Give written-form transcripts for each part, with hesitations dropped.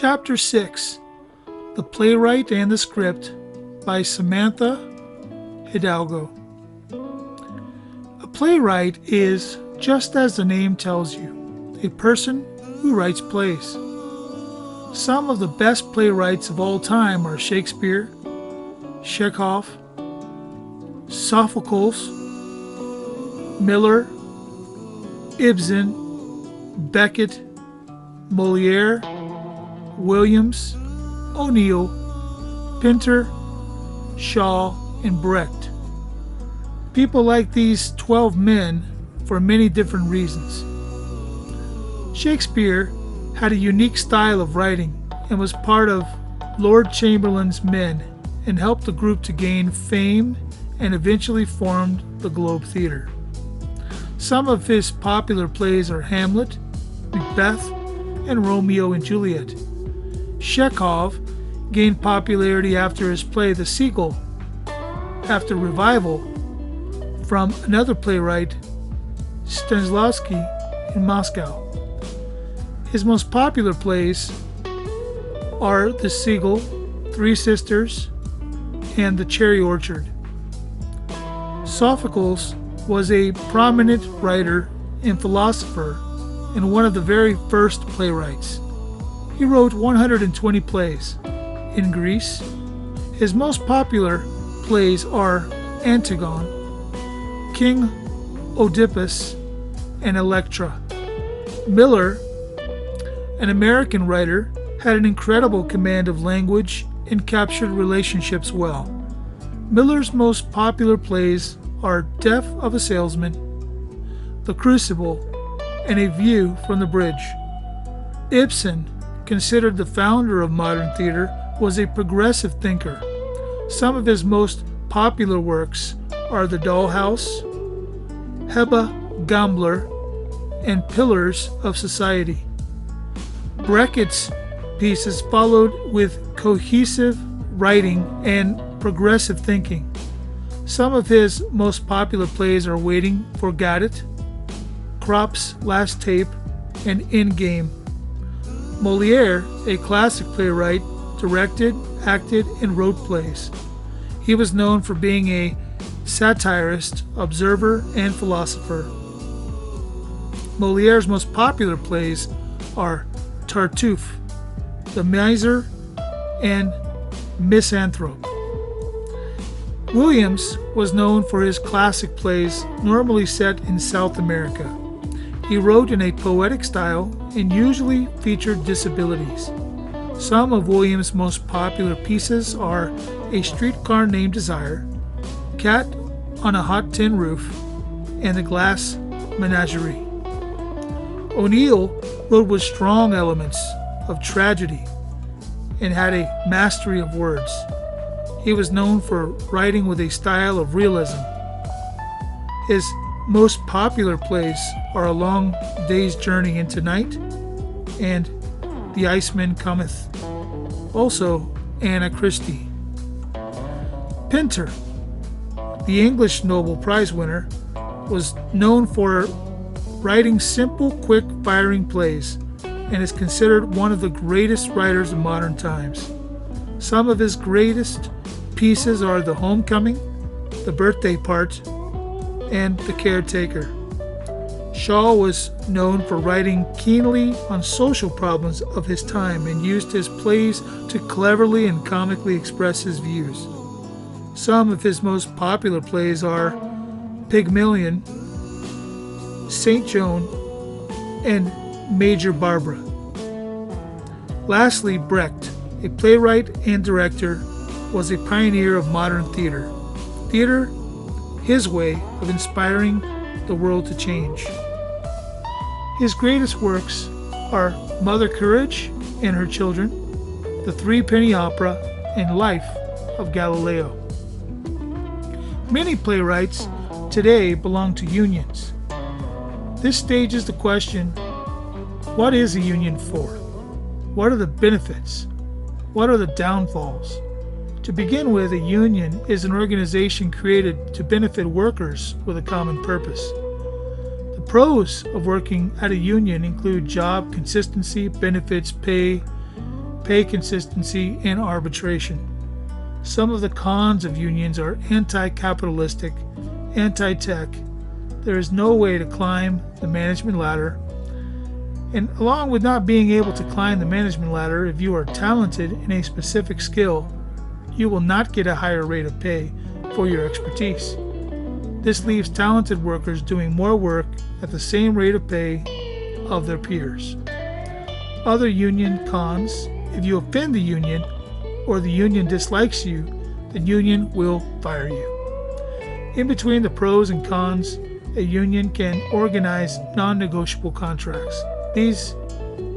Chapter 6 The Playwright and the Script by Samantha Hidalgo. A playwright is, just as the name tells you, a person who writes plays. Some of the best playwrights of all time are Shakespeare, Chekhov, Sophocles, Miller, Ibsen, Beckett, Molière, Williams, O'Neill, Pinter, Shaw, and Brecht. People like these 12 men for many different reasons. Shakespeare had a unique style of writing and was part of Lord Chamberlain's men and helped the group to gain fame and eventually formed the Globe Theatre. Some of his popular plays are Hamlet, Macbeth, and Romeo and Juliet. Chekhov gained popularity after his play The Seagull, after revival from another playwright, Stanislavski, in Moscow. His most popular plays are The Seagull, Three Sisters, and The Cherry Orchard. Sophocles was a prominent writer and philosopher and one of the very first playwrights. He wrote 120 plays. In Greece, his most popular plays are Antigone, King Oedipus, and Electra. Miller, an American writer, had an incredible command of language and captured relationships well. Miller's most popular plays are Death of a Salesman, The Crucible, and A View from the Bridge. Ibsen, considered the founder of modern theater, was a progressive thinker. Some of his most popular works are The Dollhouse, Hebe Gambler, and Pillars of Society. Beckett's pieces followed with cohesive writing and progressive thinking. Some of his most popular plays are Waiting for Gadget, Crop's Last Tape, and Endgame. Molière, a classic playwright, directed, acted, and wrote plays. He was known for being a satirist, observer, and philosopher. Molière's most popular plays are Tartuffe, The Miser, and Misanthrope. Williams was known for his classic plays, normally set in South America. He wrote in a poetic style and usually featured disabilities. Some of Williams' most popular pieces are A Streetcar Named Desire, Cat on a Hot Tin Roof, and The Glass Menagerie. O'Neill wrote with strong elements of tragedy and had a mastery of words. He was known for writing with a style of realism. His most popular plays are A Long Day's Journey into Night and The Iceman Cometh, also Anna Christie. Pinter, the English Nobel Prize winner, was known for writing simple, quick-firing plays and is considered one of the greatest writers of modern times. Some of his greatest pieces are The Homecoming, The Birthday Part, and The Caretaker. Shaw was known for writing keenly on social problems of his time and used his plays to cleverly and comically express his views. Some of his most popular plays are Pygmalion, St. Joan, and Major Barbara. Lastly, Brecht, a playwright and director, was a pioneer of modern theater. Theater, his way of inspiring the world to change. His greatest works are Mother Courage and Her Children, The Threepenny Opera, and Life of Galileo. Many playwrights today belong to unions. This stages the question, what is a union for? What are the benefits? What are the downfalls? To begin with, a union is an organization created to benefit workers with a common purpose. The pros of working at a union include job consistency, benefits, pay, pay consistency, and arbitration. Some of the cons of unions are anti-capitalistic, anti-tech. There is no way to climb the management ladder. And along with not being able to climb the management ladder, if you are talented in a specific skill, you will not get a higher rate of pay for your expertise. This leaves talented workers doing more work at the same rate of pay of their peers. Other union cons: if you offend the union or the union dislikes you, the union will fire you. In between the pros and cons, a union can organize non-negotiable contracts.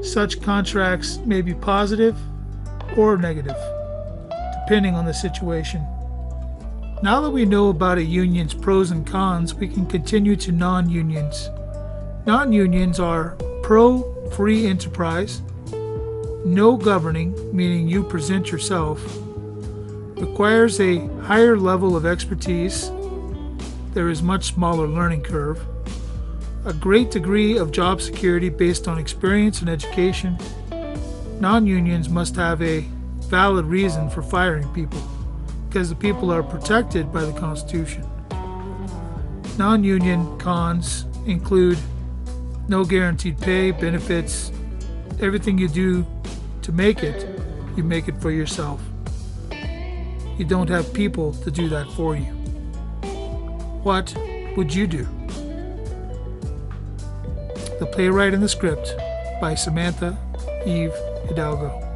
Such contracts may be positive or negative, depending on the situation. Now that we know about a union's pros and cons, we can continue to non-unions. Non-unions are pro-free enterprise, no governing, meaning you present yourself, requires a higher level of expertise, there is much smaller learning curve, a great degree of job security based on experience and education. Non-unions must have a valid reason for firing people, because the people are protected by the Constitution. Non-union cons include no guaranteed pay, benefits. Everything you do to make it, you make it for yourself. You don't have people to do that for you. What would you do? The Playwright and the Script by Samantha Eve Hidalgo.